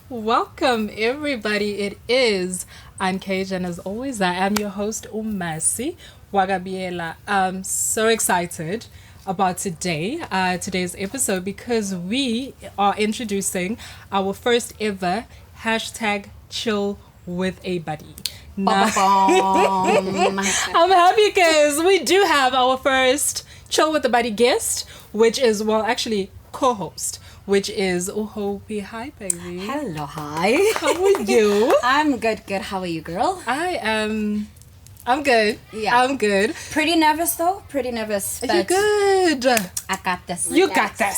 Welcome, everybody. It is Uncaged, and as always, I am your host, Masi Biyela. I'm so excited about today's episode, because we are introducing our first ever hashtag chill with a buddy. Now, I'm happy because we do have our first chill with a buddy guest, which is, well, actually co-host, which is Uhopi. Hi, baby. Hello, hi. How are you? I'm good. How are you, girl? I'm good. Yeah. I'm good. Pretty nervous, though. Pretty nervous. You're good. I got this. You got this.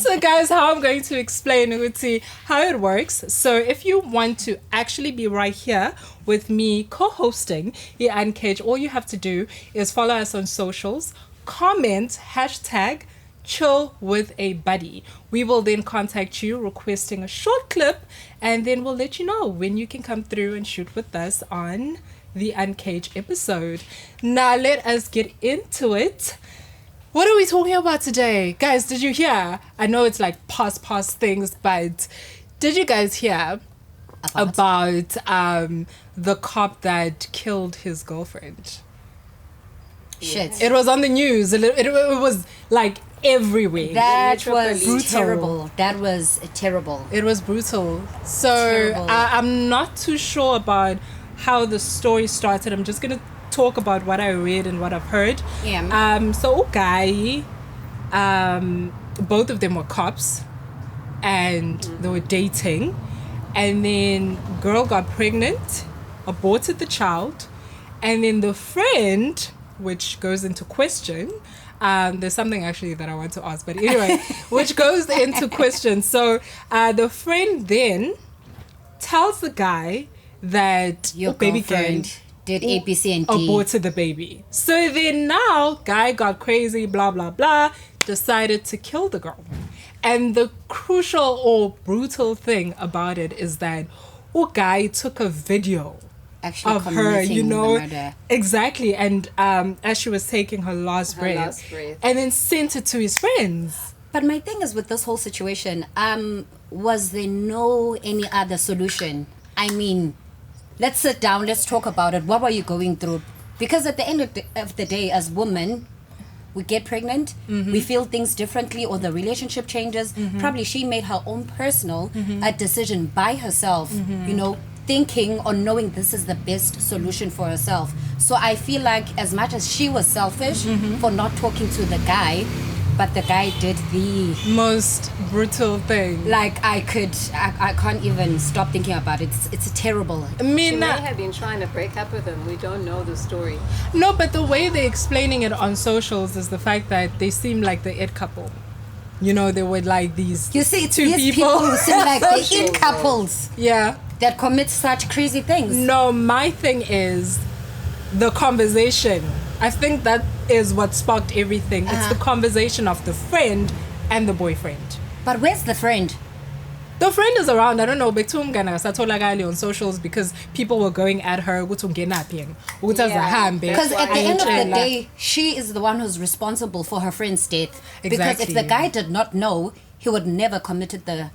So, guys, how I'm going to explain Uti how it works. So, if you want to actually be right here with me co-hosting here and Cage, all you have to do is follow us on socials, comment hashtag chill with a buddy. We will then contact you requesting a short clip, and then we'll let you know when you can come through and shoot with us on the Uncaged episode. Now let us get into it. What are we talking about today? Guys, did you hear? I know it's like past things, but did you guys hear about the cop that killed his girlfriend? Shit. It was on the news. It was like everywhere. That was terrible. That was terrible. It was brutal. So Terrible. I'm not too sure about how the story started. I'm just gonna talk about what I read and what I've heard. Yeah. So okay, both of them were cops, and they were dating, and then girl got pregnant, aborted the child, and then the friend, which goes into question. There's something actually that I want to ask, but anyway, which goes into question. So the friend then tells the guy that Your baby girlfriend did A, B, C, and D. aborted the baby. So then now guy got crazy, blah blah blah, decided to kill the girl. And the crucial or brutal thing about it is that guy took a video Actually of her, you know, the murder. exactly, and as she was taking her last breath, and then sent it to his friends. But my thing is with this whole situation, was there no any other solution? I mean, let's sit down, let's talk about it. What were you going through? Because at the end of the day, as women, we get pregnant, we feel things differently, or the relationship changes. Probably she made her own personal decision by herself, you know, thinking or knowing this is the best solution for herself. So I feel like as much as she was selfish for not talking to the guy, but the guy did the Most brutal thing. like I can't even stop thinking about it. It's terrible. I mean, She may have been trying to break up with him. We don't know the story. no, but the way they're explaining it on socials is the fact that they seem like the it couple. You know, they were like these You see, it's two these people. people who seem like the Social in couples Yeah. that commit such crazy things. No, my thing is the conversation. I think that is what sparked everything. It's the conversation of the friend and the boyfriend. But where's the friend? The friend is around. I don't know. Betungana on socials because people were going at her. Because Because at the end of the Ayitshela. day, she is the one who's responsible for her friend's death. Because if Exactly. the guy did not know, he would never committed the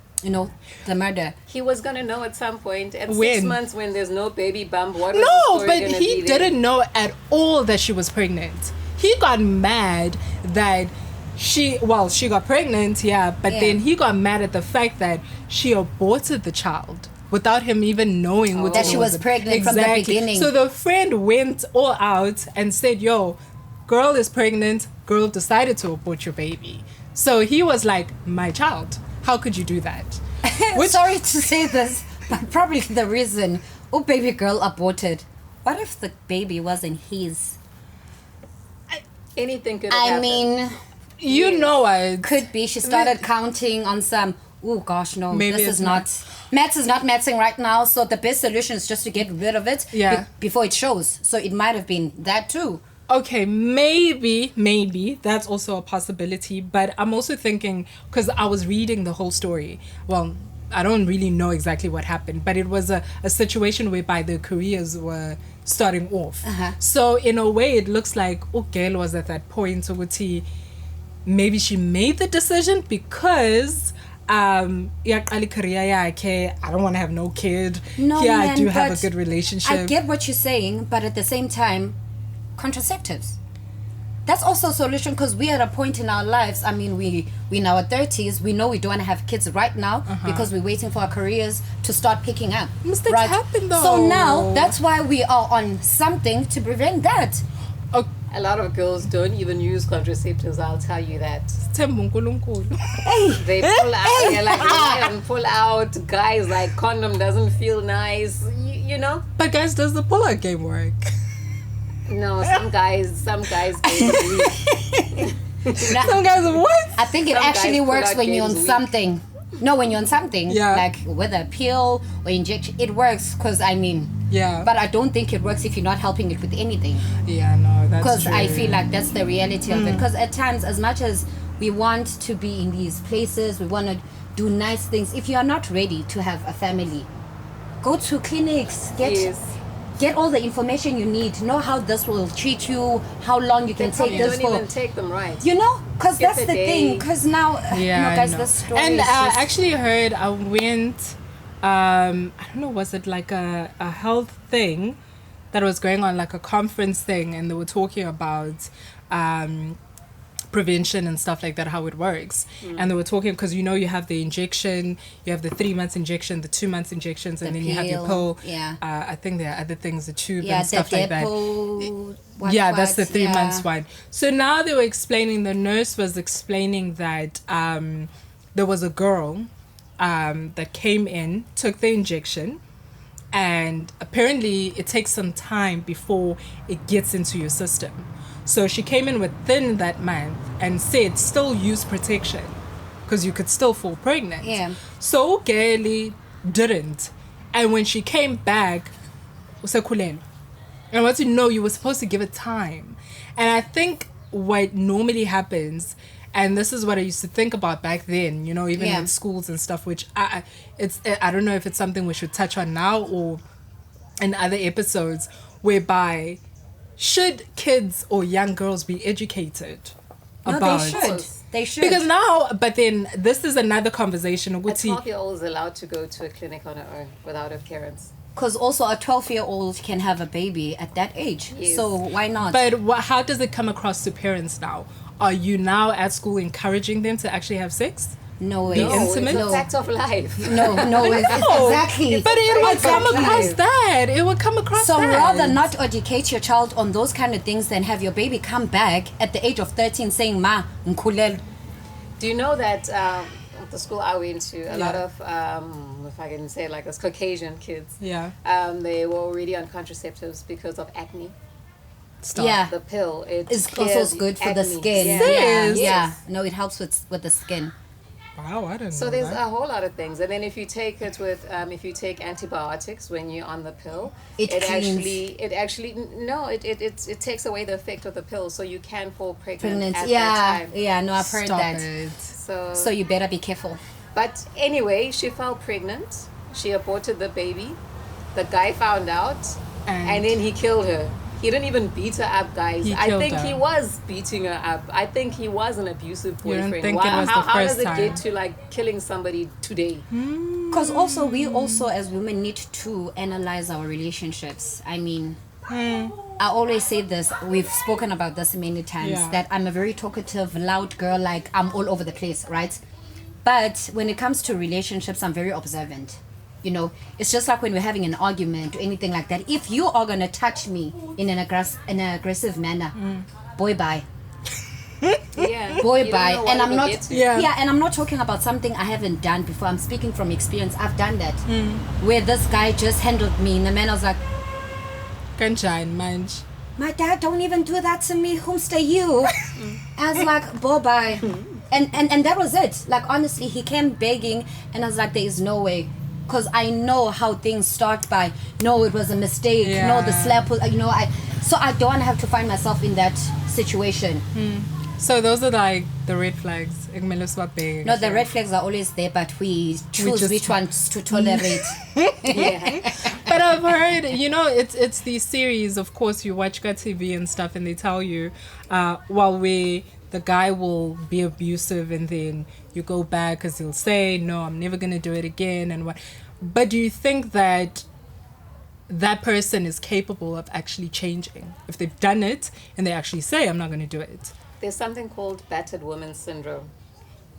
murder. He was going to know at some point. At When? 6 months when there's no baby bump, what was the No, story but gonna he be then? didn't know at all that she was pregnant. He got mad that she got pregnant, yeah, but Yeah. then he got mad at the fact that she aborted the child without him even knowing what That she was pregnant from the beginning. So the friend went all out and said, yo, girl is pregnant, girl decided to abort your baby. So he was like, my child, how could you do that? Which- Sorry to say this, but probably the reason baby girl aborted. What if the baby wasn't his? Anything could have I happened. mean, You know what? could be she started counting on some. Oh gosh, no, Maybe this it's is not. Maths is not mathsing right now, so the best solution is just to get rid of it. Yeah. Before it shows. So it might have been that too. Okay, maybe that's also a possibility, but I'm also thinking, because I was reading the whole story, well, I don't really know exactly what happened, but it was a situation whereby the careers were starting off. So in a way, it looks like Ugel was at that point, Uguti, maybe she made the decision because iyaqala career yakhe, I don't want to have no kid. No, yeah, I man, do have a but good relationship. I get what you're saying, but at the same time, contraceptives. That's also a solution because we're at a point in our lives. I mean, we in our 30s. We know we don't want to have kids right now because we're waiting for our careers to start picking up. Mistakes right? happen though. So now that's why we are on something to prevent that. A lot of girls don't even use contraceptives, I'll tell you that. Hey, They pull out, they're like, "Man, pull out." Guys, like, condom doesn't feel nice, you know? But guys, does the pull-out game work? No, some guys disagree. Some guys, what? I think it Some actually guys pull works out when you're on games weak. something. No, when you're on something, Yeah. like whether a pill or injection, it works because I mean, Yeah. but I don't think it works if you're not helping it with anything. Yeah, no, that's Because true. I feel like that's the reality of it. Because at times, as much as we want to be in these places, we want to do nice things. If you are not ready to have a family, go to clinics, get all the information you need, know how this will treat you, how long you can take You this don't for. even take them right. You know, because Skip that's a the day. thing. Because now, Yeah, no, guys, I know. the story And is just, actually heard I went, I don't know, was it like a health thing that was going on, like a conference thing, and they were talking about prevention and stuff like that, how it works. And they were talking, because you know you have the injection, you have the 3 months injection, the 2 months injections, and The then you have your pill, pill. yeah. I think there are other things, the tube yeah, and stuff the like that. depot, Yeah, that's the 3 yeah. months one. So now they were explaining, the nurse was explaining that there was a girl that came in, took the injection, and apparently it takes some time before it gets into your system. So she came in within that month and said still use protection because you could still fall pregnant. Yeah. So Gaily didn't. And when she came back, usakhulelwa. And once you know, you were supposed to give it time. And I think what normally happens, and this is what I used to think about back then, you know, even Yeah. in schools and stuff, which I don't know if it's something we should touch on now or in other episodes, whereby should kids or young girls be educated No, about they should. They should. because now, but then this is another conversation. A 12-year-old is allowed to go to a clinic on her own without her parents. Because also a 12-year-old can have a baby at that age. Yes. So why not? But how does it come across to parents now? Are you now at school encouraging them to actually have sex? no, Be it's, intimate? It's a no, fact of life. no, it's exactly. But it would come Exactly. across that. It would come across So that. rather not educate your child on those kind of things than have your baby come back at the age of 13 saying, "Ma, nkulel." Do you know that the school I went to, a lot of, if I can say it like this, Caucasian kids, Yeah. they were already on contraceptives because of acne. Stop. Yeah. The pill, It's clears also good for the acne. skin. Yeah. Yes. Yeah. No, it helps with the skin. Wow, I didn't So know there's that. a whole lot of things, and then if you take it with, if you take antibiotics when you're on the pill, It cleans. it takes away the effect of the pill, so you can fall pregnant at Yeah, that time. yeah. No, I've heard Stop that. it. So you better be careful. But anyway, she fell pregnant. She aborted the baby. The guy found out, and then he killed her. He didn't even beat her up, guys. He I killed think her. he was beating her up. I think he was an abusive You don't boyfriend. think it was the how first does it time? get to like killing somebody today? Because also we also as women need to analyze our relationships. I mean, I always say this. We've spoken about this many times. Yeah. That I'm a very talkative, loud girl. Like I'm all over the place, right? But when it comes to relationships, I'm very observant. You know, it's just like when we're having an argument or anything like that. If you are gonna touch me in an aggressive manner, boy, bye. Yeah. Boy, You don't bye. know what And it I'm will not get to. Yeah. and I'm not talking about something I haven't done before. I'm speaking from experience. I've done that. Where this guy just handled me and the man was like, Kanjani manje? my dad don't even do that to me. Whomster you? I was like, bye bye. And that was it. Like honestly, he came begging and I was like, there is no way. Because I know how things start by, no, it was a mistake. Yeah. No, the slap was, so I don't have to find myself in that situation. So those are like the red flags. No, the red flags are always there, but we choose just- which ones to tolerate. Yeah. But I've heard, you know, it's these series. Of course, you watch TV and stuff, and they tell you, the guy will be abusive, and then you go back because he'll say, no, I'm never going to do it again. And what? But do you think that that person is capable of actually changing? If they've done it and they actually say, I'm not going to do it. There's something called battered woman syndrome.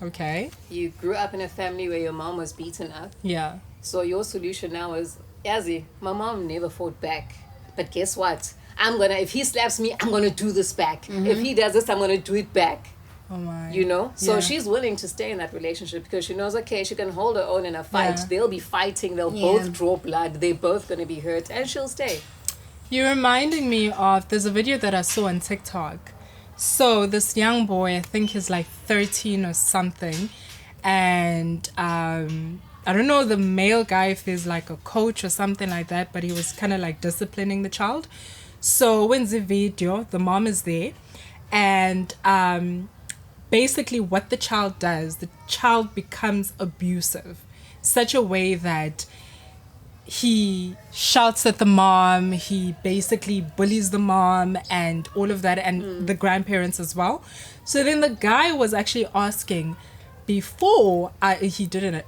Okay. You grew up in a family where your mom was beaten up. Yeah. So your solution now is, Yazzie, my mom never fought back. But guess what? If he slaps me, I'm gonna do this back. If he does this, I'm gonna do it back. Oh my. You know? So Yeah. she's willing to stay in that relationship because she knows, okay, she can hold her own in a fight. Yeah. They'll be fighting, they'll both draw blood, they're both gonna be hurt, and she'll stay. You're reminding me of, there's a video that I saw on TikTok. So this young boy, I think he's like 13 or something, and I don't know the male guy if he's like a coach or something like that, but he was kind of like disciplining the child. So when the video, the mom is there, and basically what the child does, the child becomes abusive, such a way that he shouts at the mom, he basically bullies the mom and all of that, and the grandparents as well. So then the guy was actually asking, before he didn't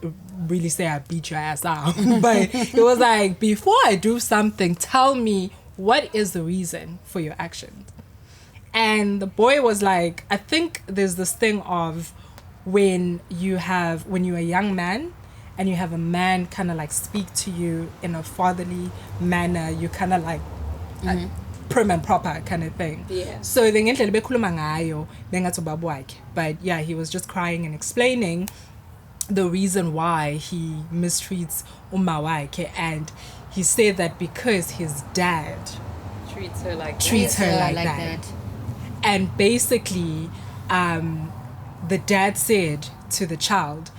really say I beat your ass out, but it was like, before I do something, tell me what is the reason for your actions. And the boy was like, I think there's this thing of when you're a young man and you have a man kind of like speak to you in a fatherly manner, you kind of like prim and proper kind of thing. Yeah. So then but yeah, he was just crying and explaining the reason why he mistreats Umawake, and he said that because his dad Treats her like that. And basically, the dad said to the child,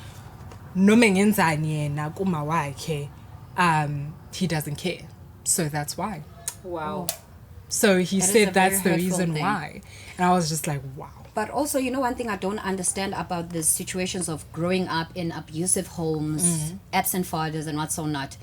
he doesn't care. So that's why. Wow. So he That is a said very that's the hurtful reason thing. why. And I was just like, wow. But also, you know, one thing I don't understand about the situations of growing up in abusive homes, absent fathers and what's so not.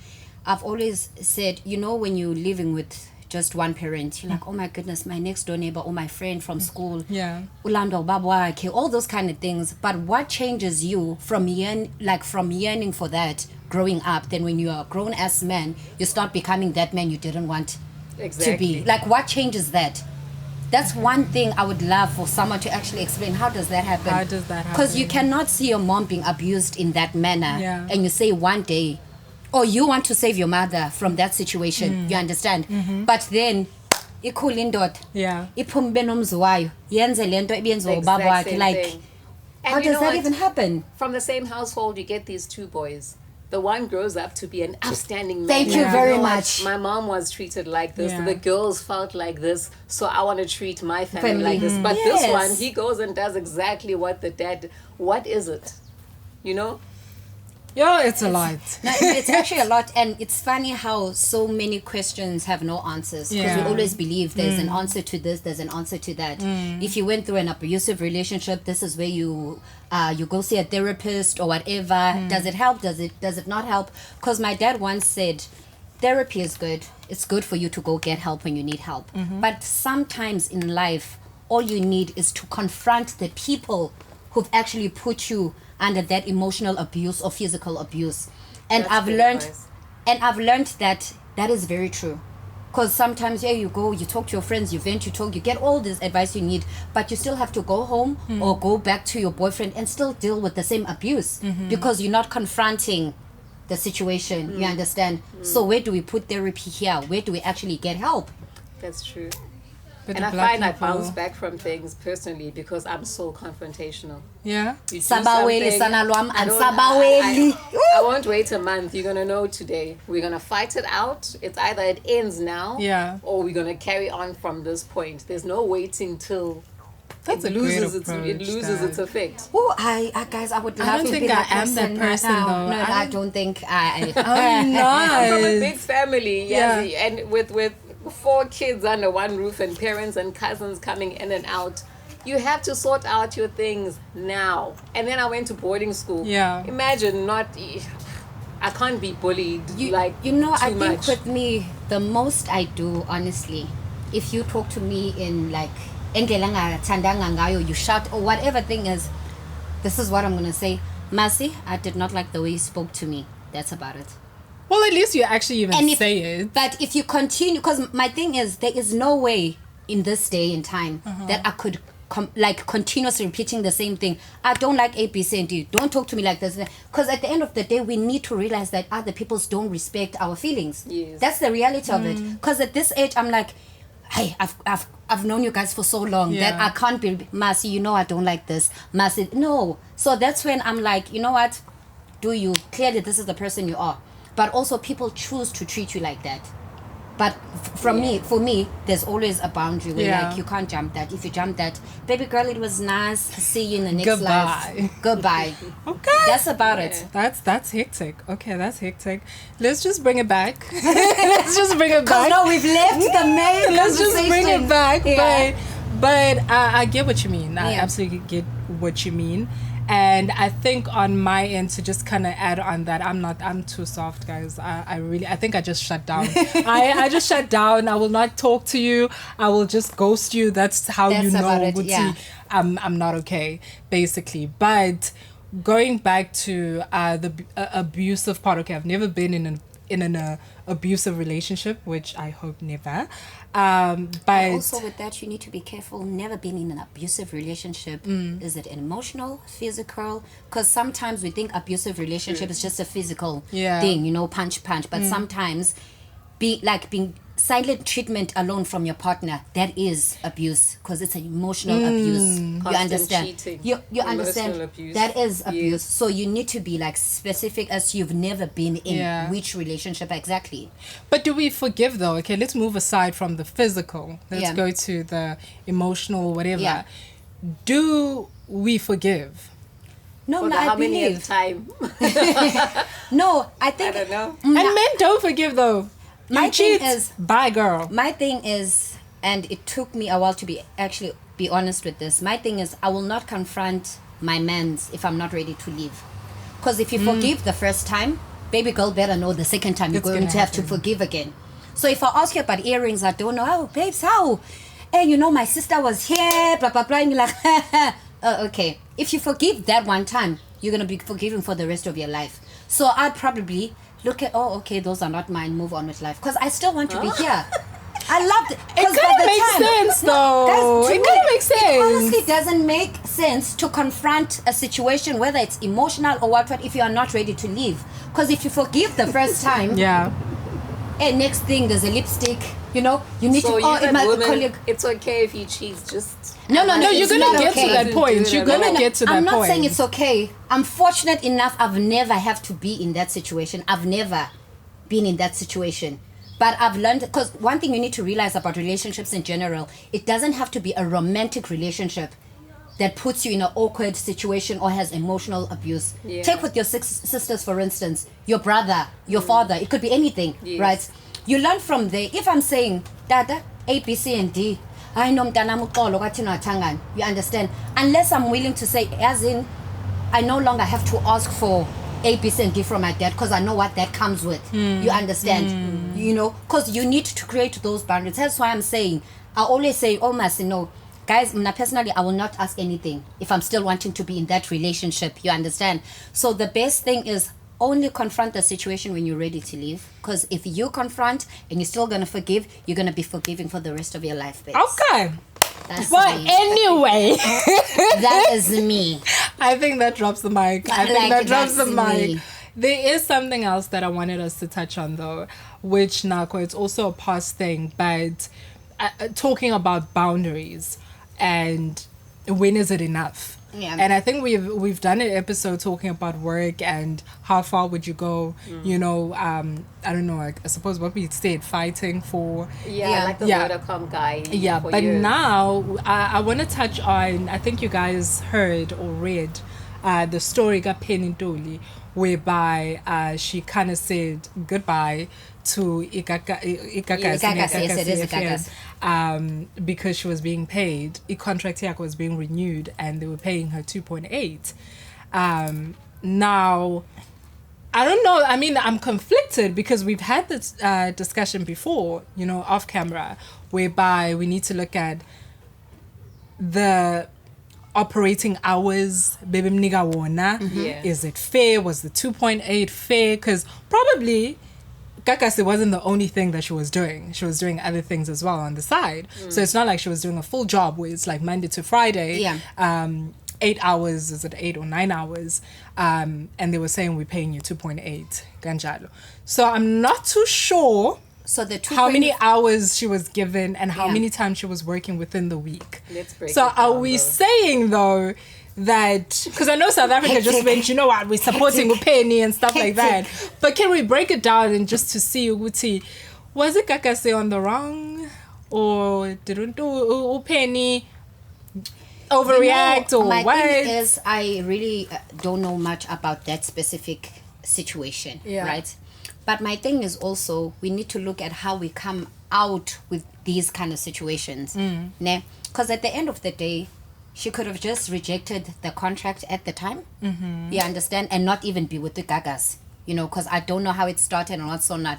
I've always said, you know, when you're living with just one parent, you're like, oh my goodness, my next door neighbor or my friend from school, Yeah. Ulando Babwake, all those kind of things. But what changes you from yearning for that growing up, then when you are a grown ass man, you start becoming that man you didn't want to be? Like, what changes that? That's one thing I would love for someone to actually explain. How does that happen? How does that happen? Because you cannot see your mom being abused in that manner, Yeah. and you say one day, or you want to save your mother from that situation. You understand? But then, ikhulindot, Yeah. iphumbe nomzi wayo, yenze lento ebiyenziwa ubaba wakhe. Like, And how you does know that what? even happen? From the same household, you get these two boys. The one grows up to be an outstanding man. Thank you Yeah. very know what? much. My mom was treated like this. Yeah. The girls felt like this. So I want to treat my family Family. like this. But Yes. this one, he goes and does exactly what the dad. What is it? You know? Yo, it's a lot. No, it's actually a lot, and it's funny how so many questions have no answers, because Yeah. we always believe there's an answer to this, there's an answer to that. If you went through an abusive relationship, this is where you go see a therapist or whatever. Does it help? Does it not help? Because my dad once said, therapy is good. It's good for you to go get help when you need help. But sometimes in life, all you need is to confront the people who've actually put you under that emotional abuse or physical abuse. And That's I've good learned advice. and I've learned that that is very true. Because sometimes, yeah, you go, you talk to your friends, you vent, you talk, you get all this advice you need, but you still have to go home or go back to your boyfriend and still deal with the same abuse because you're not confronting the situation. You understand? So where do we put therapy here? Where do we actually get help? That's true. But And the I black find I people- bounce back from things personally because I'm so confrontational. Yeah. You do Sabaweli, something, sanalwam, I and don't- sabaweli. I won't wait a month. You're gonna know today. We're gonna fight it out. It's either it ends now, Yeah. or we're gonna carry on from this point. There's no waiting till That's it a great loses approach, its Dad. effect. Oh, guys, I would love don't to think be that I am that person, now. though. No, I don't think I. I'm I'm from a not. big family, Yeah. yes, and with 4 kids under one roof and parents and cousins coming in and out. You have to sort out your things now. And then I went to boarding school. Yeah. Imagine I can't be bullied You too know, I think much. with me, the most I do, honestly, if you talk to me in like, "Endlela ngathandanga ngayo," you shout or whatever thing is, this is what I'm going to say. Masi, I did not like the way you spoke to me. That's about it. Well, at least you actually even say it. But if you continue, because my thing is, there is no way in this day and time that I could continuously repeating the same thing. I don't like A, B, C, and D. Don't talk to me like this. Because at the end of the day, we need to realize that other peoples don't respect our feelings. Yes. That's the reality of it. Because at this age, I'm like, hey, I've known you guys for so long that I can't be Masi. You know I don't like this. Masi, no. So that's when I'm like, you know what? Do you? Clearly, this is the person you are. But also, people choose to treat you like that. But for me, there's always a boundary where like you can't jump that. If you jump that, baby girl, it was nice. See you in the next life. Goodbye. Okay. That's about it. That's hectic. Okay, that's hectic. Let's just bring it back. Let's just bring it back. No, we've left the main Let's just bring it back. Yeah. But I get what you mean. I absolutely get what you mean. And I think on my end, to just kind of add on that, I'm too soft, guys. I think I just shut down. I just shut down. I will not talk to you. I will just ghost you. That's how you know, I'm not okay, basically. But going back to the abusive part, okay, I've never been in an abusive relationship, which I hope never. But also with that, you need to be careful. Never been in an abusive relationship. Is it emotional, physical? Because sometimes we think abusive relationship is just a physical thing, you know, punch. But sometimes being silent treatment alone from your partner, that is abuse, because it's an emotional abuse. You understand? Cheating, you understand abuse. that is abuse. So you need to be like specific as you've never been in which relationship exactly. But do we forgive though? Okay, let's move aside from the physical. Let's go to the emotional, whatever. Do we forgive? No, how many at a time? No, I think I don't know. And men don't forgive though. My thing is, bye girl. My thing is, and it took me a while to be honest with this. My thing is, I will not confront my mans if I'm not ready to leave. Because if you forgive the first time, baby girl better know the second time you're going to have to forgive again. So if I ask you about earrings, I don't know. Oh, babes, how? Hey, you know, my sister was here, blah, blah, blah. And you're like, okay. If you forgive that one time, you're going to be forgiven for the rest of your life. So I'd probably look at, those are not mine, move on with life. Because I still want to be here. I loved it. It kind of makes sense, though. It kind of makes sense. It honestly doesn't make sense to confront a situation, whether it's emotional or what, if you are not ready to leave. Because if you forgive the first time, and next thing there's a lipstick, you know, you need so to. Women, it's okay if he cheats. Just no. You're gonna get to that point. You're gonna get to that point. I'm not saying it's okay. I'm fortunate enough. I've never have to be in that situation. I've never been in that situation. But I've learned, because one thing you need to realize about relationships in general, it doesn't have to be a romantic relationship that puts you in an awkward situation or has emotional abuse. Yeah. Take with your sisters, for instance, your brother, your father. It could be anything, right? You learn from there. If I'm saying, Dada, A, B, C, and D, I know you understand? Unless I'm willing to say, as in, I no longer have to ask for A, B, C, and D from my dad, because I know what that comes with. You understand? You know, because you need to create those boundaries. That's why I'm saying, I always say, Masi, no, guys, personally, I will not ask anything if I'm still wanting to be in that relationship. You understand? So the best thing is only confront the situation when you're ready to leave. Because if you confront and you're still going to forgive, you're going to be forgiving for the rest of your life, babes. Okay. That's but me. Anyway. That is me. I think that drops the mic. I think that drops the mic. Me. There is something else that I wanted us to touch on, though, which, Nako, it's also a past thing, but talking about boundaries and when is it enough? Yeah. And I think we've done an episode talking about work and how far would you go, you know, I don't know, I suppose what we said, fighting for... like the Vodacom guy. Yeah, but years. Now I want to touch on, I think you guys heard or read the story got Ntuli, whereby she kind of said goodbye to Igagas, because she was being paid. The contract here was being renewed and they were paying her 2.8. Now, I don't know. I mean, I'm conflicted because we've had this discussion before, you know, off camera, whereby we need to look at the operating hours bebemnika wona. Yeah. Is it fair? Was the 2.8 fair? Because probably Kakasi wasn't the only thing that she was doing. She was doing other things as well on the side. So it's not like she was doing a full job where it's like Monday to Friday. Yeah. 8 hours, is it 8 or 9 hours? And they were saying we're paying you 2.8 ganjalo. So I'm not too sure So the two how many hours she was given and how Yeah. many times she was working within the week. Let's break So it are down, we though. saying though that, because I know South Africa just went, you know what, we're supporting Upeni and stuff like that. But can we break it down and just to see Uguti, was it Kakase on the wrong, or didn't Upeni overreact, or my what? thing is, I really don't know much about that specific situation, Yeah. right? But my thing is also, we need to look at how we come out with these kind of situations. Because at the end of the day, she could have just rejected the contract at the time. You understand? And not even be with the Gagas. You know, because I don't know how it started and what's so not.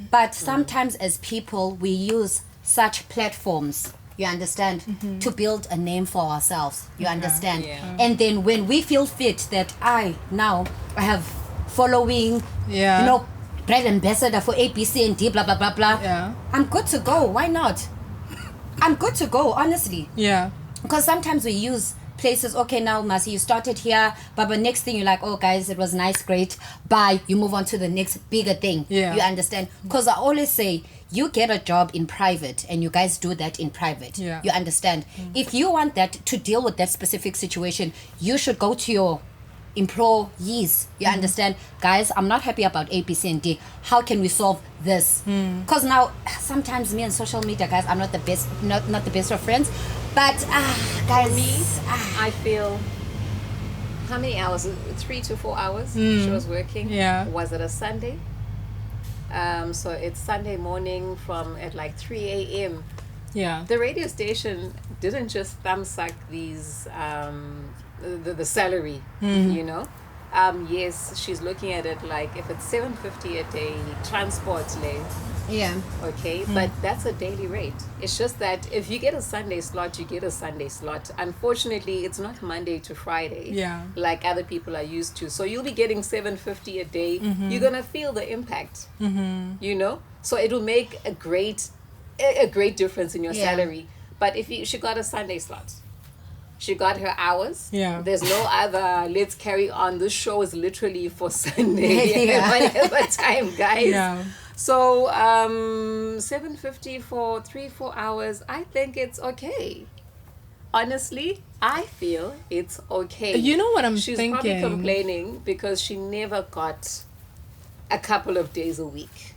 But sometimes as people, we use such platforms, you understand, to build a name for ourselves. You understand? Yeah. And then when we feel fit that I have following, Yeah. you know, brand ambassador for ABC and D, blah, blah, blah, blah. Yeah. I'm good to go. Why not? I'm good to go, honestly. Yeah. Because sometimes we use places, okay, now, Masi, you started here, but next thing you're like, oh, guys, it was nice, great, bye. You move on to the next bigger thing. Yeah. You understand? Because I always say, you get a job in private, and you guys do that in private. Yeah. You understand? If you want that to deal with that specific situation, you should go to your employees. You understand? Guys, I'm not happy about A, B, C, and D. How can we solve this? Because now, sometimes me and social media, guys, I'm not the best, not the best of friends. But, guys, I feel, how many hours? 3 to 4 hours she was working. Yeah. Was it a Sunday? So it's Sunday morning from at like 3 a.m. Yeah. The radio station didn't just thumb suck these the salary, you know. Yes, she's looking at it like if it's 750 a day transport lane, yeah. okay, but that's a daily rate. It's just that if you get a Sunday slot, you get a Sunday slot. Unfortunately, it's not Monday to Friday, Yeah. like other people are used to. So you'll be getting 750 a day. You're gonna feel the impact, you know. So it will make a great difference in your Yeah. salary. But if she got a Sunday slot, she got her hours. Yeah. There's no other, let's carry on. This show is literally for Sunday. Yeah. Whatever time, guys. Yeah. So 750 for 3-4 hours, I think it's okay. Honestly, I feel it's okay. You know what I'm She's thinking? probably complaining because she never got a couple of days a week.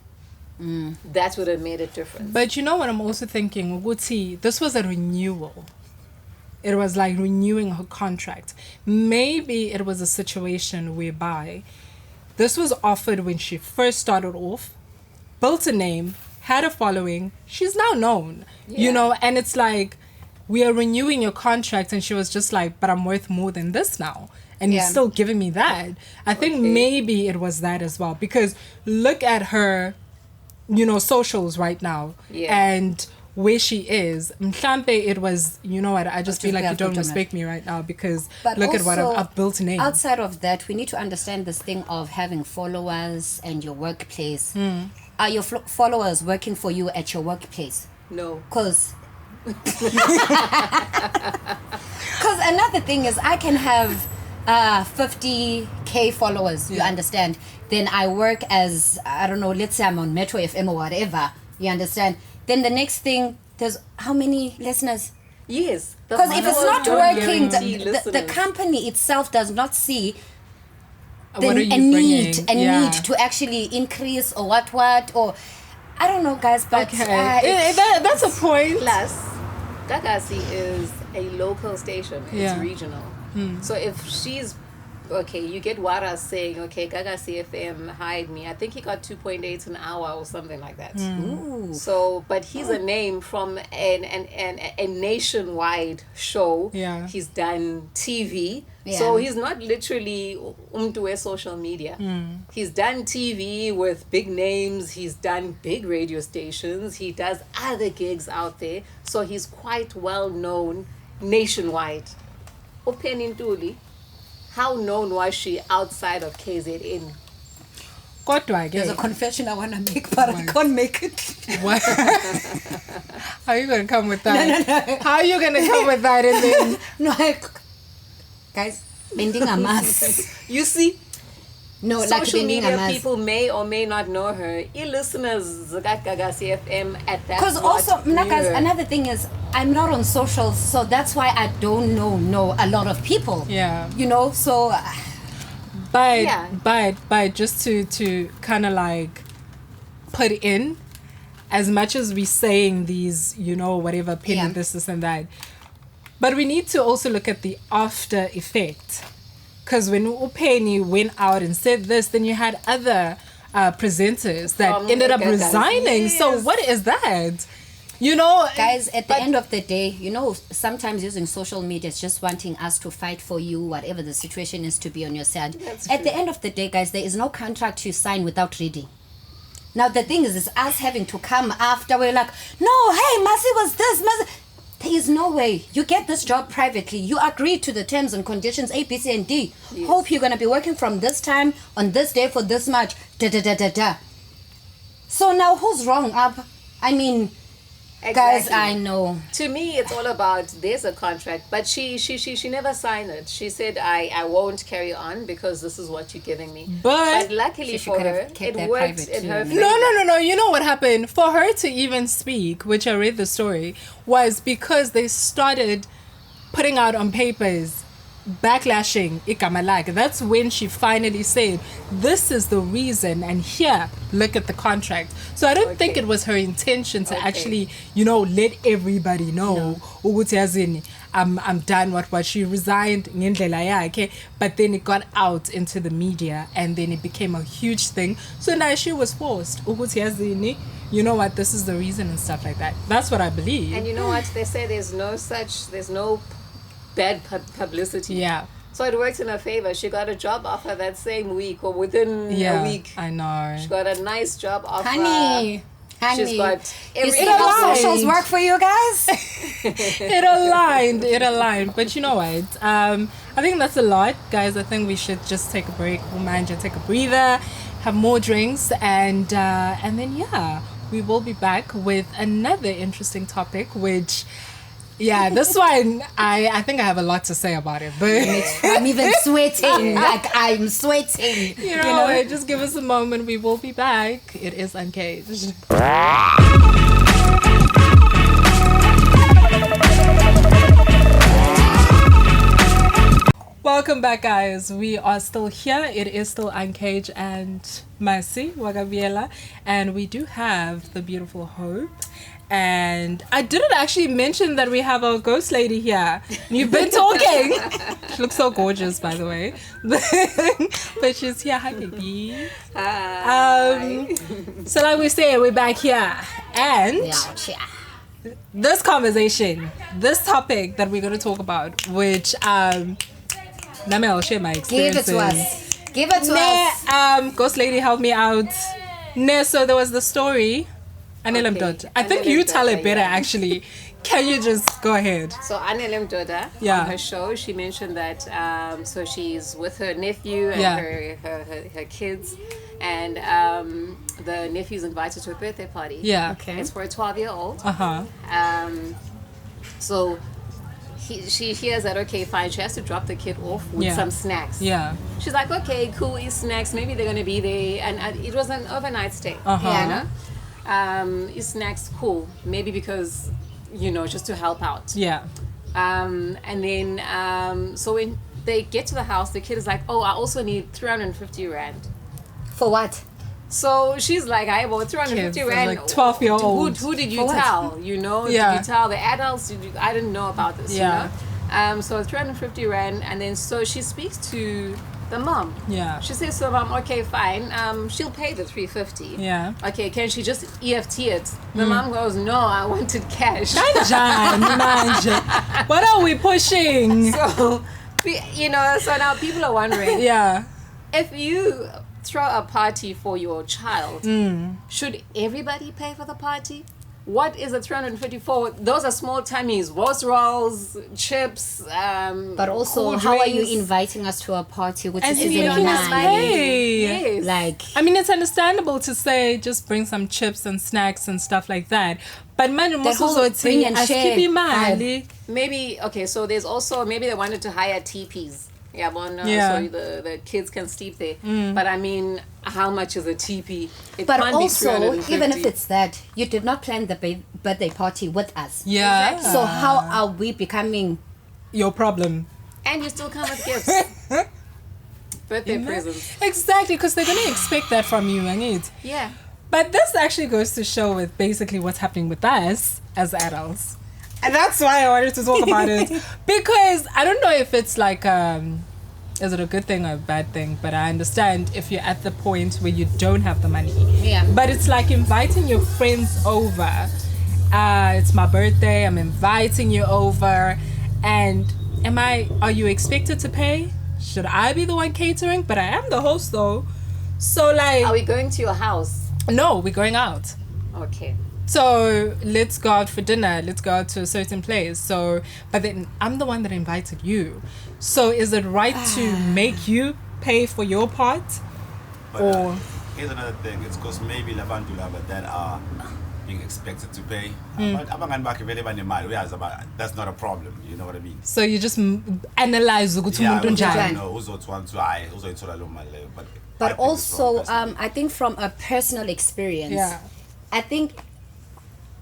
That would have made a difference. But you know what I'm also thinking? Uguti, this was a renewal. It was like renewing her contract. Maybe it was a situation whereby this was offered when she first started off, built a name, had a following. She's now known, you Yeah. know, and it's like, we are renewing your contract. And she was just like, but I'm worth more than this now. And you're Yeah. still giving me that. I think Okay. maybe it was that as well. Because look at her, you know, socials right now. Yeah. And where she is. Mhlampe, it was, you know what, I just feel like you don't respect me right now because But look at what also, I've built a name. Outside of that, we need to understand this thing of having followers and your workplace. Are your followers working for you at your workplace? no. Because another thing is I can have 50K followers, you understand? Then I work as, I don't know, let's say I'm on Metro FM or whatever, you understand? Then the next thing, there's how many listeners? Yes. Because if it's not followers don't working, guarantee the listeners. company itself does not see What are you a need bringing? need to actually increase or what or I don't know, guys, but Okay. That's a point. Plus, Gagasi is a local station. It's Yeah. regional. So if she's okay, you get Wara saying, okay, Gagasi FM hired me. I think he got 2.8 an hour or something like that. Ooh. So, but he's a name from a nationwide show. Yeah. He's done TV. Yeah. So he's not literally umtuwe social media. He's done TV with big names. He's done big radio stations. He does other gigs out there. So he's quite well known nationwide. Ntuli, how known was she outside of KZN? Kodwa There's a ke. confession I want to make, but I can't make it. What? How are you gonna come with that? No. How are you gonna come with that and then No, guys, bending a mass. You see, No, like social bending a media mass. people may or may not know her. E-listeners, Gaga CFM at that. Because also, guys, another thing is, I'm not on socials, so that's why I don't know a lot of people. Yeah. You know, so but Yeah. but just to kind of like put in, as much as we saying these, you know, whatever opinion, Yeah. this and that, but we need to also look at the after effect. Because when Upeni went out and said this, then you had other presenters that ended up Gaga. resigning. So Yes. what is that? You know, guys, at the end of the day, you know, sometimes using social media is just wanting us to fight for you, whatever the situation is, to be on your side. That's At the true. end of the day, guys, there is no contract you sign without reading. Now, the thing is us having to come after. We're like, no, hey, Masi was this, Masi. There is no way. You get this job privately. You agree to the terms and conditions A, B, C, and D. Yes. Hope you're going to be working from this time on this day for this much. Da, da, da, da, da. So now who's wrong up? I mean, guys, Exactly. I know. To me, it's all about there's a contract, but she never signed it. She said, I won't carry on because this is what you're giving me. But- luckily She for could have her, kept it that worked private in too, her you favor. know? No. You know what happened? For her to even speak, which I read the story, was because they started putting out on papers, backlashing Ikamalak. That's when she finally said, this is the reason, and here, look at the contract. So I don't think it was her intention to Okay. actually, you know, let everybody know, ukuthi yazini, I'm done with what she resigned, ngendlela yakhe, but then it got out into the media and then it became a huge thing. So now she was forced, ukuthi yazini, you know what, this is the reason and stuff like that. That's what I believe. And you know what? They say there's no bad publicity. Yeah. So it worked in her favor. She got a job offer that same week or within a week. I know. She got a nice job offer. Honey. She's got You every see how aligned. socials work for you guys? It aligned. But you know what? I think that's a lot, guys. I think we should just take a break. We'll manage to take a breather, have more drinks, and then we will be back with another interesting topic, which this one I think I have a lot to say about it, but I'm even sweating. Like, I'm sweating. you know, just give us a moment. We will be back. It is Uncaged. Welcome back, guys. We are still here. It is still Uncaged and Masi, Biyela, and we do have the beautiful Hope. And I didn't actually mention that we have our ghost lady here. You've been talking. She looks so gorgeous, by the way. But she's here. Hi, baby. Hi. So like we say, we're back here. And this conversation, this topic that we're going to talk about, which let me, I'll share my Give it experiences. to us. Give it to us. Ghost lady, help me out. So there was the story. Anelem Dot. I think you tell it better, actually. Can you just go ahead? So Anelem Doda, on her show, she mentioned that so she's with her nephew and her kids, and the nephew's invited to a birthday party. Yeah. Okay. It's for a 12-year-old. Uh-huh. So she hears that, okay, fine, she has to drop the kid off with some snacks. Yeah. She's like, okay, cool, eat snacks, maybe they're going to be there. And it was an overnight stay. Uh-huh. You know? Eat snacks, cool. Maybe because, you know, just to help out. Yeah. And then, so when they get to the house, the kid is like, oh, I also need 350 rand. For what? So she's like, I bought 350 Kids, rand. like 12-year-olds. Who did you For what? tell? You know, Yeah. did you tell the adults? I didn't know about this. Yeah. You know? So 350 rand, and then so she speaks to the mom. Yeah. She says to the mom, okay, fine. She'll pay the 350. Yeah. Okay, can she just EFT it? The mom goes, no, I wanted cash. Manje. What are we pushing? So, you know, so now people are wondering, Yeah. if you throw a party for your child, should everybody pay for the party? what is a 354? Those are small tummies, roast rolls, chips, But also, cool how are you drinks. inviting us to a party which And is you're even making us nice? pay. Yes. Like, I mean, it's understandable to say just bring some chips and snacks and stuff like that. But man, That whole bring and share vibe. Maybe, okay, so there's also, maybe they wanted to hire teepees. Yeah, well, no, Yeah. so the kids can sleep there. But I mean, how much is a teepee? It but can't be also, 350. even if it's that, you did not plan the birthday party with us. Yeah. Exactly. So how are we becoming? Your problem. And you still come with gifts. Birthday presents. Exactly, because they're going to expect that from you, Angit. Yeah. But this actually goes to show with basically what's happening with us as adults. And that's why I wanted to talk about it. Because I don't know if it's like, is it a good thing or a bad thing? But I understand if you're at the point where you don't have the money. Yeah. But it's like inviting your friends over. It's my birthday, I'm inviting you over. And are you expected to pay? Should I be the one catering? But I am the host though. So like, Are we going to your house? no, we're going out. Okay. So let's go out for dinner. Let's go out to a certain place. So, but then I'm the one that invited you. So is it right to make you pay for your part? But Or here's another thing. It's because maybe labantu laba that are being expected to pay. But abangani bakhe vele banemali, uyazi aba- that's not a problem. You know what I mean? so you just analyze ukuthi Yeah, umuntu unjani. no, uzothi want to I uzoyithola lo mali leyo, but I But think it's wrong also, personally. I think from a personal experience, Yeah. I think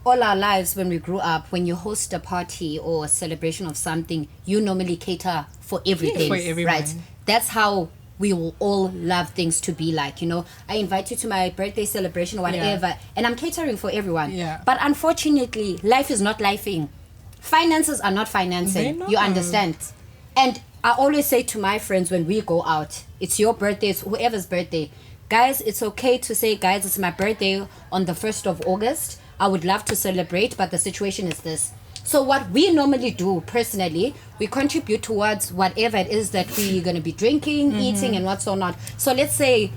all our lives when we grew up, when you host a party or a celebration of something, you normally cater for everything, for everyone. right? That's how we will all love things to be like, you know. I invite you to my birthday celebration or whatever, and I'm catering for everyone. Yeah. But unfortunately, life is not lifing. Finances are not financing. They're You not. understand? And I always say to my friends when we go out, it's your birthday, it's whoever's birthday. Guys, it's okay to say, guys, it's my birthday on the 1st of August. I would love to celebrate, but the situation is this. So what we normally do personally, we contribute towards whatever it is that we're going to be drinking, eating, and what's or not. So let's say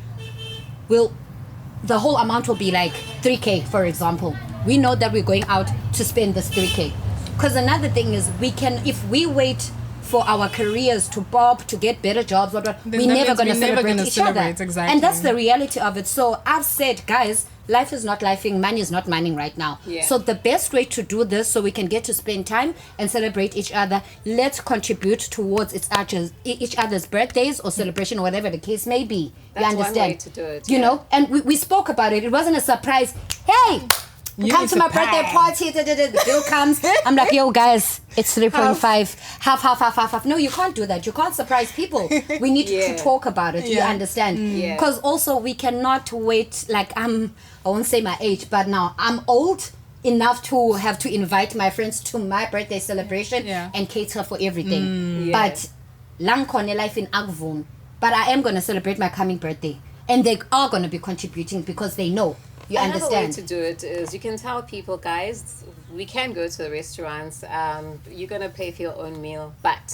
the whole amount will be like 3K, for example. We know that we're going out to spend this 3K. Because another thing is, if we wait for our careers to pop, to get better jobs, we're Then never that going to means we're never celebrate gonna each other. celebrate, exactly. And that's the reality of it. So I've said, guys, life is not lifing, money is not money right now. Yeah. So the best way to do this, so we can get to spend time and celebrate each other, let's contribute towards each other's birthdays or celebration, or whatever the case may be. That's you one understand? way to do it, You yeah. know, and we spoke about it. It wasn't a surprise. Hey, You come need to to my birthday pay. party. The bill comes. I'm like, yo, guys, it's 3.5. Half. No, you can't do that. You can't surprise people. We need Yeah. to talk about it. You Yeah. understand? Yeah. Because also we cannot wait. Like I won't say my age, but now I'm old enough to have to invite my friends to my birthday celebration Yeah. and cater for everything. Yeah. But lang khone life in Agvon. But I am gonna celebrate my coming birthday, and they are gonna be contributing because they know. You Another way understand? to do it is you can tell people, guys, we can go to the restaurants. You're gonna pay for your own meal, but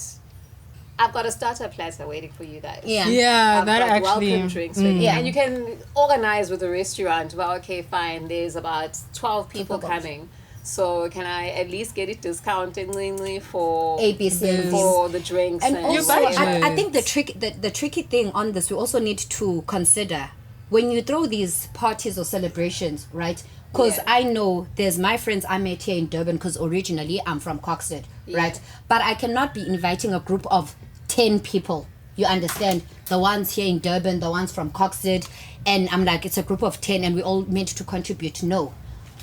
I've got a starter platter waiting for you guys. Yeah. Yeah, I've that got actually. welcome drinks ready. Yeah. And you can organize with the restaurant. Well, okay, fine. There's about 12 people People. coming. So can I at least get it discountingly for A, B, C, and D. for the drinks And also, budget. I think the tricky thing on this, we also need to consider when you throw these parties or celebrations, right? Because Yeah. I know there's my friends I met here in Durban, because originally I'm from Coxted, right? But I cannot be inviting a group of 10 people. You understand? The ones here in Durban, the ones from Coxted, and I'm like, it's a group of 10 and we all meant to contribute. No.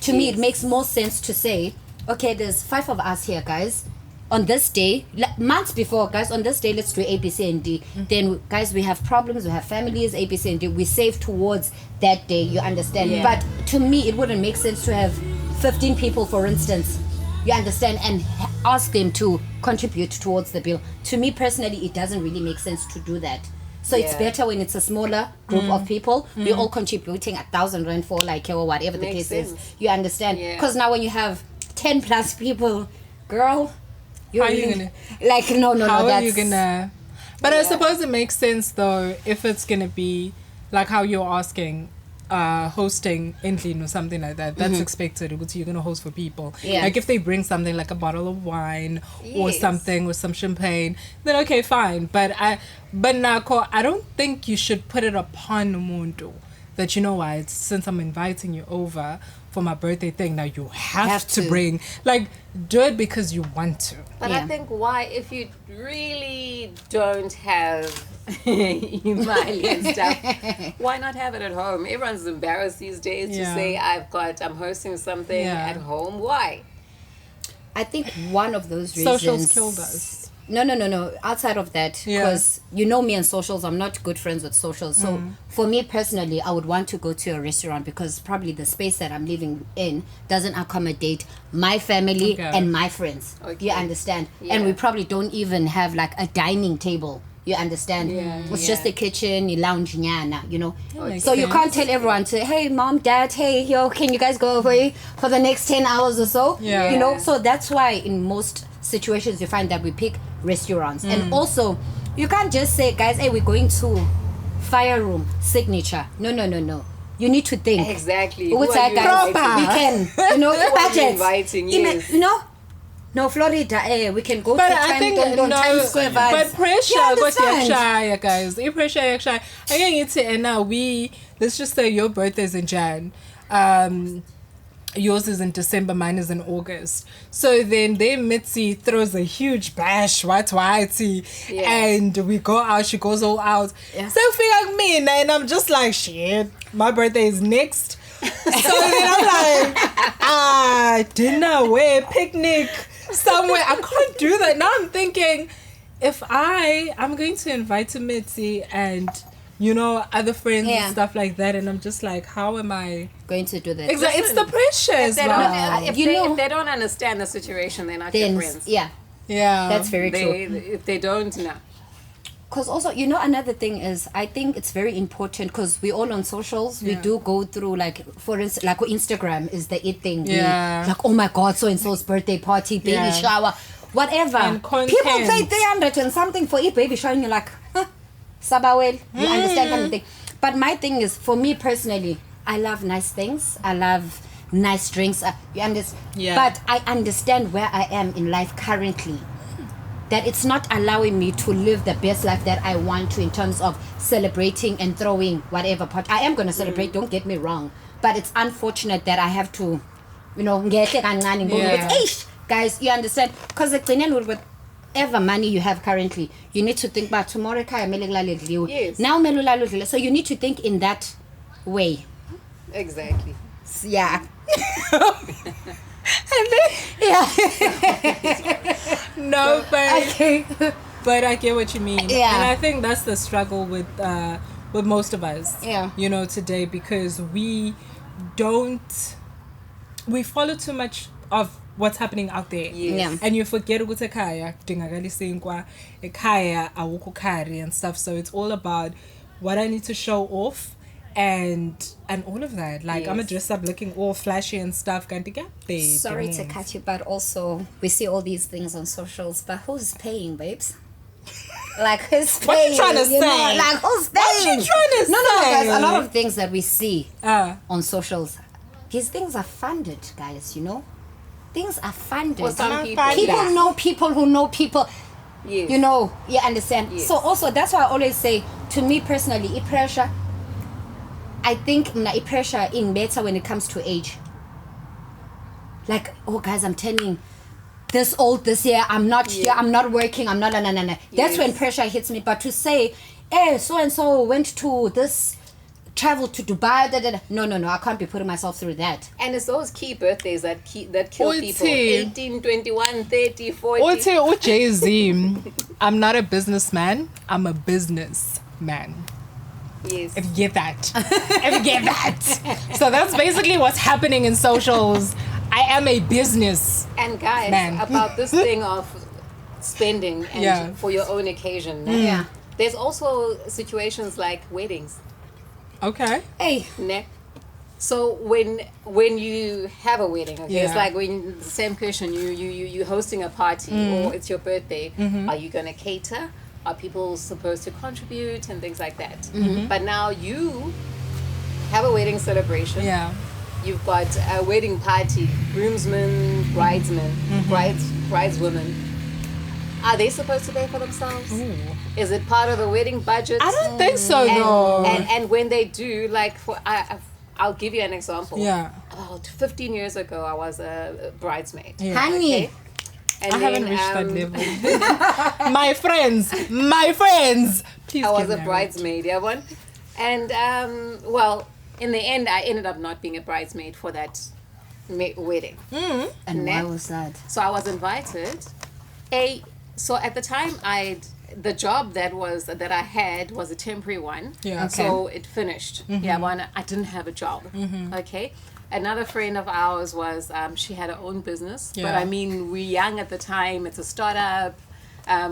To me, it Yes. makes more sense to say, okay, there's 5 of us here, guys. On this day, months before, guys, on this day, let's do A, B, C, and D. Then, guys, we have problems, we have families, A, B, C, and D. We save towards that day, you understand? Yeah. But to me, it wouldn't make sense to have 15 people, for instance, you understand, and ask them to contribute towards the bill. To me, personally, it doesn't really make sense to do that. So it's Yeah. better when it's a smaller group of people. We're all contributing 1,000 rand for like or whatever the Makes case is. sense. You understand? Yeah. Because now when you have 10 plus people, girl, you're How are you really, like no, How are that's you gonna? But I Yeah. suppose it makes sense though if it's gonna be like how you're asking. hosting endlini or something like that, that's expected. You're gonna host for people. Yeah. Like if they bring something like a bottle of wine or Yes. something with some champagne, then okay, fine. But Nako, I don't think you should put it upon umuntu that, you know what, since I'm inviting you over for my birthday thing, now you have to bring, like, do it because you want to. But Yeah. I think why, if you really don't have imali and stuff, why not have it at home? Everyone's embarrassed these days to Yeah. say I'm hosting something Yeah. at home. Why? I think one of those reasons. Socials killed us. No. Outside of that, Yeah. because you know me and socials, I'm not good friends with socials. So for me personally, I would want to go to a restaurant because probably the space that I'm living in doesn't accommodate my family Okay. and my friends. Okay. You understand? Yeah. And we probably don't even have like a dining table. You understand? Yeah. It's Yeah. just a kitchen, lounge, you know. makes So you sense. can't tell everyone to, hey, mom, dad, hey, yo, can you guys go over here for the next 10 hours or so? Yeah. You know, so that's why in most situations you find that we pick restaurants. And also, you can't just say, guys, hey, we're going to Fire Room Signature. No. You need to think. Exactly. What's Who are that, you guys? inviting? We can, Who are you budget. inviting? Yes. You know? No, Florida, we can go But to I think Times Square vibes. but pressure You got understand? yakshaya, guys. Pressure yakshaya. Again, it's and now let's just say your birthday's in Jan. Yours is in December, mine is in August. So then Mitzi throws a huge bash, whitey, and we go out, she goes all out. Yeah. So feel like me, and I'm just like, shit, my birthday is next. So then I'm like, dinner, where, picnic, somewhere. I can't do that. Now I'm thinking, if I'm going to invite a Mitzi and, other friends Yeah. and stuff like that, and I'm just like, how am I Going to do that. exactly? It's the pressures. They Wow. don't, if, You they, know- if they don't understand the situation, they're not Then, your friends. yeah, Yeah, that's very true. If they don't, no. Because also, another thing is, I think it's very important because we all on socials, we Yeah. do go through, like, for instance, like Instagram is the it thing. Yeah. Like, oh my God, so-and-so's birthday party, baby Yeah. shower, whatever. And content. People pay 300 and something for a baby shower and you're like, huh, Sabawel, you understand kind of thing. But my thing is, for me personally, I love nice things. I love nice drinks. You understand? Yeah. But I understand where I am in life currently. That it's not allowing me to live the best life that I want to in terms of celebrating and throwing whatever part. I am going to celebrate, don't get me wrong. But it's unfortunate that I have to, Yeah. guys, you understand? Because with whatever money you have currently, you need to think about tomorrow. Yes. Now, so you need to think in that way. Exactly. Yeah. no, but Okay. but I get what you mean. Yeah. And I think that's the struggle with most of us. Yeah. Today, because we follow too much of what's happening out there. Yes. Yeah. And you forget ukuthi ekhaya kudingakala isinkwa, ekhaya awukho curry and stuff. So it's all about what I need to show off and all of that. Like, I'm gonna Yes. dress up looking all flashy and stuff. Sorry to cut you, but also we see all these things on socials, but who's paying, babes? Like, who's paying? What you trying to say? Like, who's paying? What you trying to No, say? guys, a lot of things that we see Uh, on socials, these things are funded, guys, Things are funded. For some people, People People know people who know people. Yes. You understand? Yes. So also, that's why I always say, to me personally, pressure, I think pressure in better when it comes to age. Like, oh guys, I'm turning this old this year, I'm not here, I'm not working, I'm not, no. That's Yes. when pressure hits me. But to say, so-and-so went to this, traveled to Dubai, no, I can't be putting myself through that. And it's those key birthdays that kill Uthi. people. 18, 21, 30, 40. Uthi Jay-Z, I'm not a businessman, I'm a businessman. Yes. If you get that. If you get that. So that's basically what's happening in socials. I am a business. And guys, Man. about this thing of spending and Yeah. for your own occasion. Yeah. There's also situations like weddings. Okay. Hey, Ne? So when you have a wedding, okay, it's Yeah. like when the same question, you hosting a party or it's your birthday, are you gonna cater? Are people supposed to contribute and things like that? But now you have a wedding celebration. Yeah. You've got a wedding party, groomsmen, bridesmen, brideswomen. Are they supposed to pay for themselves? Ooh. Is it part of the wedding budget? I don't think so, and, no. and when they do, like I'll give you an example. Yeah. About 15 years ago, I was a bridesmaid. Yeah. Honey. Okay? And I haven't reached that level. my friends, please. I was get a married. bridesmaid, yeah, one. And well, in the end, I ended up not being a bridesmaid for that wedding. And why was that? So I was invited. So at the time, the job that I had was a temporary one. Yeah. Okay. So it finished. Yeah, one. I didn't have a job. Okay. Another friend of ours was she had her own business, but Yeah. I mean we're young at the time. It's a startup.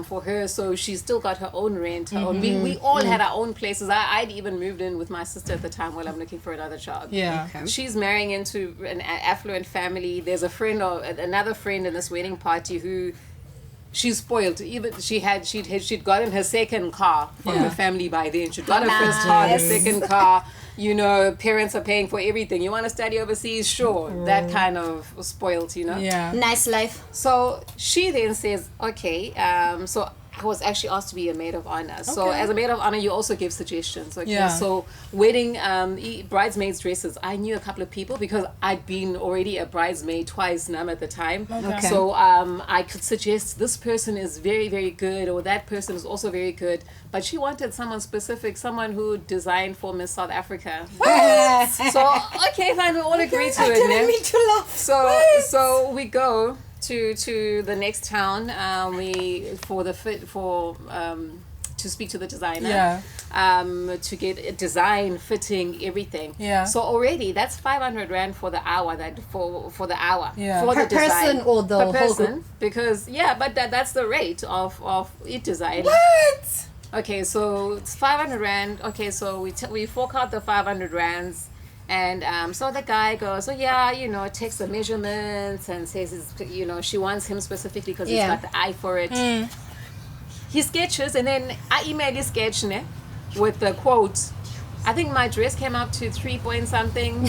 For her, so she's still got her own rent. Her own, we all had our own places. I'd even moved in with my sister at the time while I'm looking for another job. Yeah. Okay. She's marrying into an affluent family. There's a friend or another friend in this wedding party who she's spoiled. Even she'd gotten her second car from Yeah. her family by then. She'd got her first car, her second car. You know, parents are paying for everything. You want to study overseas? Sure. That kind of spoiled, you know. Yeah. Nice life. So she then says, okay, so I was actually asked to be a maid of honor. So Okay. as a maid of honor, you also give suggestions. Okay, Yeah. so wedding bridesmaids dresses. I knew a couple of people because I'd been already a bridesmaid twice now at the time. Okay. So I could suggest this person is very, very good, or that person is also very good. But she wanted someone specific, someone who designed for Miss South Africa. So okay, fine, we all agree to it. didn't ne? mean to laugh. So we go to the next town. To speak to the designer. Yeah. To get a design, fitting, everything. Yeah. So already that's 500 rand for the hour. For the hour. Yeah. For Per the design. person or the per whole person, group? because but that's the rate of each design. What? Okay, so it's 500 rand. Okay, so we fork out the 500 rands. And so the guy goes, takes the measurements and says, she wants him specifically because he's Yeah. got the eye for it. He sketches, and then I email his sketch with the quote. I think my dress came up to 3 point something.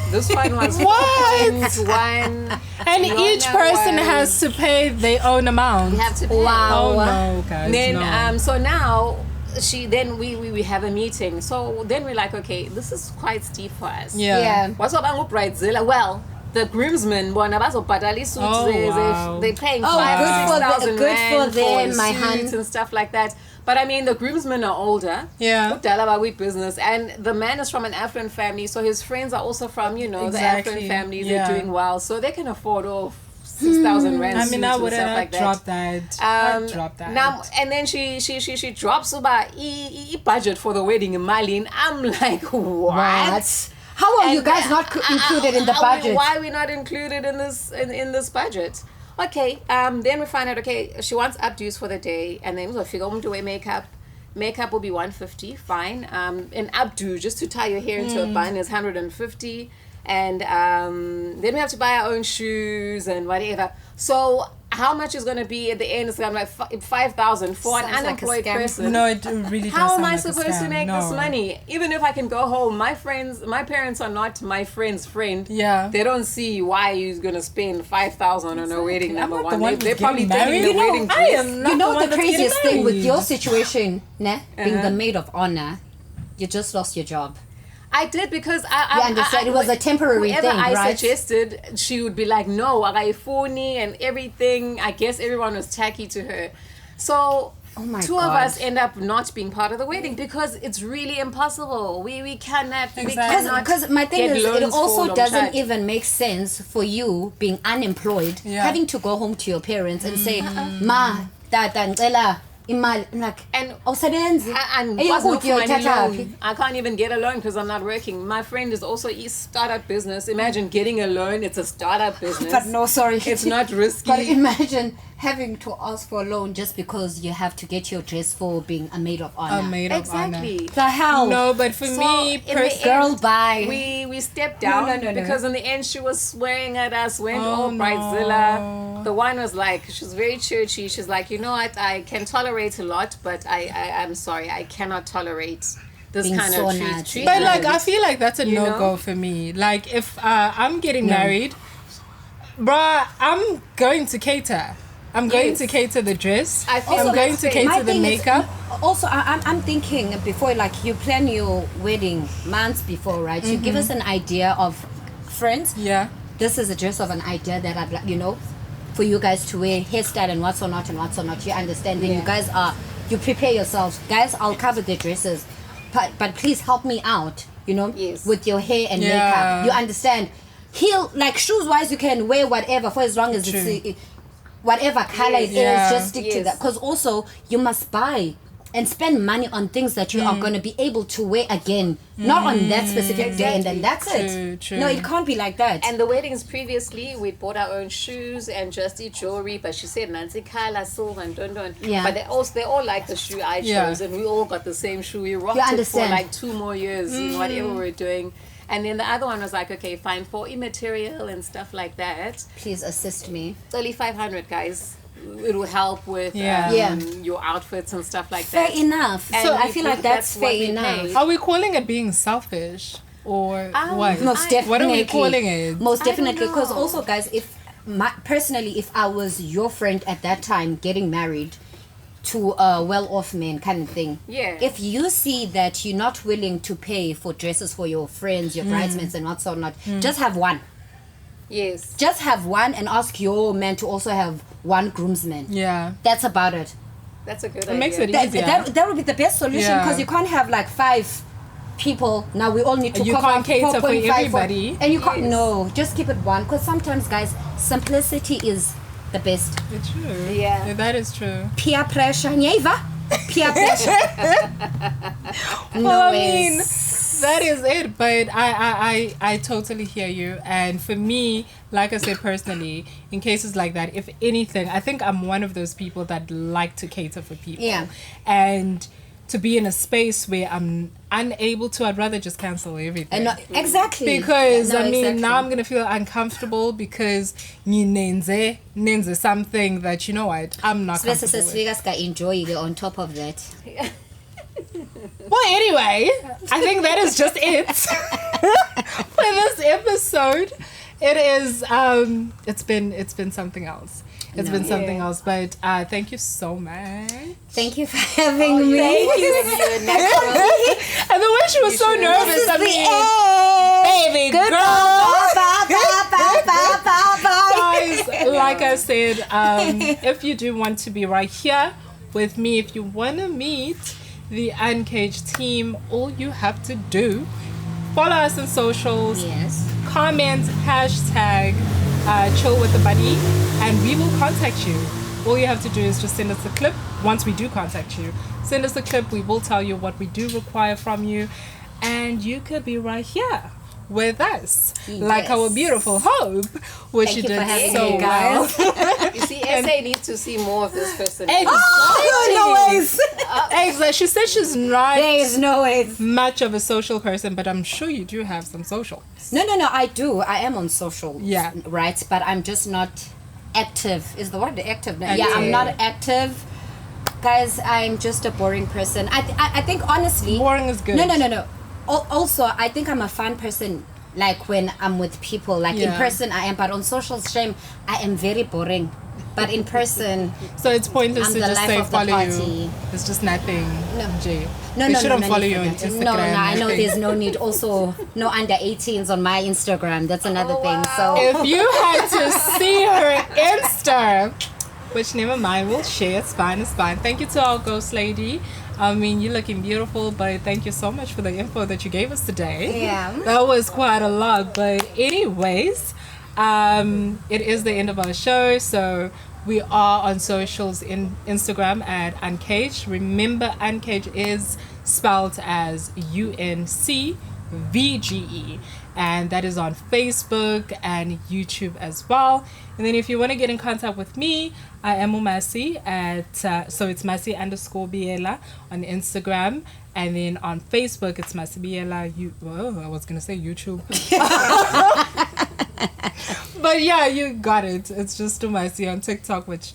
This one was What? 1. And each person has to pay their own amount. You have to pay. Wow. Oh no, guys. Then no. so now we have a meeting. So then we're like, okay, this is quite steep for us. Yeah. What's up, bridezilla? Well, the groomsmen, bona bazobhadala isuits, wow. they're paying Oh, $5,000, good for them, my suits hun. and stuff like that. But I mean, the groomsmen are older. Yeah. Kudala bawi business, and the man is from an affluent family, so his friends are also from the Exactly. affluent families. Yeah. They're doing well, so they can afford all 6,000 rand. I mean, suits I and wouldn't stuff like that. drop that. I'd drop that. Now and then she drops about budget for the wedding in Mali. I'm like, what? How are you And, guys not included in the budget? Why are we not included in this budget? Okay, then we find out, okay, she wants updos for the day, and then we'll figure out to wear makeup. Makeup will be 150, fine. An updo, just to tie your hair into a bun, is 150. And then we have to buy our own shoes and whatever. So how much is going to be at the end? It's going to be like 5,000 for an Sounds like a unemployed scam. person. No, it really does How sound am I like a supposed to scam. make No. this money? Even if I can go home, my parents are not my friend's friend. Yeah. They don't see why you're gonna spend 5,000 on a wedding. I'm Number not one, the one they're who's probably getting thinking married. the wedding I dress. am not You the know one the that's getting craziest thing with married. your situation, being Uh-huh. the maid of honor, you just lost your job. I did because You understand? It was a temporary whoever thing, I right? suggested, she would be like, no, phony and everything. I guess everyone was tacky to her. So Oh my two of God. us end up not being part of the wedding because it's really impossible. We cannot. We Exactly. cannot Because my thing get is, it loans also for doesn't Lomtshad. even make sense for you being unemployed, Yeah. having to go home to your parents and say, Ma, tata, ngicela imali. I'm like, And- awusebenzi. And Eyokutya wasn't for money uyithatha loan. phi? I can't even get a loan because I'm not working. My friend is also a startup business. Imagine getting a loan. It's a startup business. But no, sorry. It's not risky. But imagine having to ask for a loan just because you have to get your dress for being a maid of honor. A maid of honor. Exactly. The hell? No, but for So, me, in the personally, Girl, bye. We stepped down no. because in the end she was swearing at us, went Oh, all no. bridezilla. The one was like, she's very churchy. She's like, you know what, I can tolerate a lot, but I'm sorry, I cannot tolerate this being kind so of nice. treatment. But like, I feel like that's a You know? no-go for me. Like, if I'm getting married, bruh, I'm going to cater. I'm going Yes. to cater the dress. I feel I'm that's going to fair. cater My the thing is, makeup. also, I'm thinking before, like, you plan your wedding months before, right? You give us an idea of, friends, Yeah. this is a dress of an idea that I'd like, for you guys to wear, hairstyle and what's or not. You understand? Then you guys you prepare yourselves. Guys, I'll cover the dresses, but please help me out, Yes. with your hair and Yeah. makeup. You understand? Like shoes wise, you can wear whatever for as long as True. it's whatever color it is, Yeah. just stick to Yes. that. Because also you must buy and spend money on things that you are going to be able to wear again, not on that specific day, and then that's True, it. true. No, it can't be like that. And the weddings previously, we bought our own shoes and just the jewelry. But she said Nancy, Kala, silver, and don. Yeah. But they all like the shoe I chose, Yeah. and we all got the same shoe. We rocked You it for understand. like 2 more years in whatever we were doing. And then the other one was like, okay, fine, for immaterial and stuff like that, Please assist me. 3,500 guys. It will help with Yeah. Yeah. your outfits and stuff like Fair that. enough. And So I we- feel like that's what fair we enough. paid. Are we calling it being selfish? Or what? Most definitely. What are we calling it? Most I don't definitely. Because know. also, guys, personally, if I was your friend at that time getting married to a well-off man kind of thing, Yeah. if you see that you're not willing to pay for dresses for your friends, your bridesmaids, and what's or not, just have one. Yes. Just have one and ask your man to also have one groomsman. Yeah. That's about it. That's a good It idea. makes it That, easier. that would be the best solution Yeah. because you can't have like 5 people. Now we all need to You cover can't cater for 4.5 everybody. and you can't. Yes. No, just keep it one. Because sometimes, guys, simplicity is the best. It's true. Yeah. That is true. Peer pressure, Nyeva. Peer pressure. Well, I ways. mean, that is it. But I totally hear you. And for me, like I said personally, in cases like that, if anything, I think I'm one of those people that like to cater for people. Yeah. And to be in a space where I'm unable to, I'd rather just cancel everything. And no, exactly. Because No, I mean, exactly. now I'm gonna feel uncomfortable because nenze something that, you know what, I'm not Let's comfortable with. Vegas got enjoy it on top of that. Well, anyway, I think that is just it for this episode. It is it's been something else. It's been something else, but thank you so much. Thank you for having me. And the way she was so nervous, This is I the mean, end. baby Goodbye. girl. Bye, bye, bye, bye, bye, bye. Guys, like I said, if you do want to be right here with me, if you want to meet the Uncaged team, all you have to do, follow us on socials, Yes. comment, hashtag chill with the buddy, and we will contact you. All you have to do is just send us a clip. Once we do contact you, send us a clip. We will tell you what we do require from you, and you could be right here with us, like Yes. our beautiful Hope, which Thank you you did for having so me, guys. well. You see, SA needs to see more of this person. Oh, no ways. Exactly. She said she's not There is no ways. much of a social person, but I'm sure you do have some social. No, I do. I am on social. Yeah. Right, but I'm just not active. Is the word active? Yeah, Active. I'm not active. Guys, I'm just a boring person. I think honestly. Boring is good. No. Also, I think I'm a fun person. Like when I'm with people, like in Yeah. person I am, but on social stream I am very boring. But in person, So it's pointless I'm to the just life say of the follow party. you. It's just nothing. No. Jay. no, They no, shouldn't no follow need you for on that. Instagram. No, I know nothing. there's no need. Also, no under 18s on my Instagram. That's another thing. So If you had to see her Insta, which never mind, we'll share. It's fine. It's fine. Thank you to our ghost lady. I mean, you're looking beautiful, but thank you so much for the info that you gave us today. Yeah. That was quite a lot. But anyways, it is the end of our show. So we are on socials in Instagram at Uncaged. Remember, Uncaged is spelled as UNCVGE. And that is on Facebook and YouTube as well. And then if you want to get in contact with me, I am Masi at so it's Masi _Biyela on Instagram, and then on Facebook it's Masi Biyela. I was gonna say YouTube, but yeah, you got it. It's just Masi on TikTok, which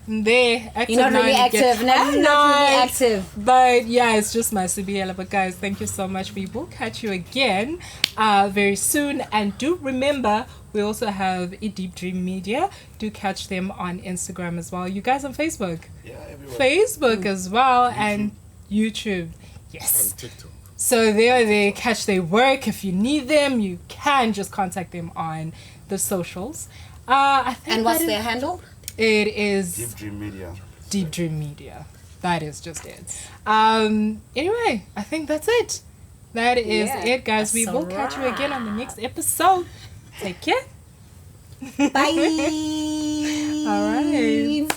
There, active You're not really now and again. active, no? I'm Not really active. But yeah, it's just my Biyela. But guys, thank you so much. We will catch you again very soon. And do remember, we also have a Deep Dream Media. Do catch them on Instagram as well. You guys on Facebook? Yeah, everywhere. Facebook as well, and YouTube. Yes. On TikTok. So they catch their work. If you need them, you can just contact them on the socials. I think And what's that their is- handle? It is Deep Dream Media. Deep Dream Media. That is just it. Anyway, I think that's it. That is Yeah, it, guys. We that's will catch you again on the next episode. Take care. Bye. All right.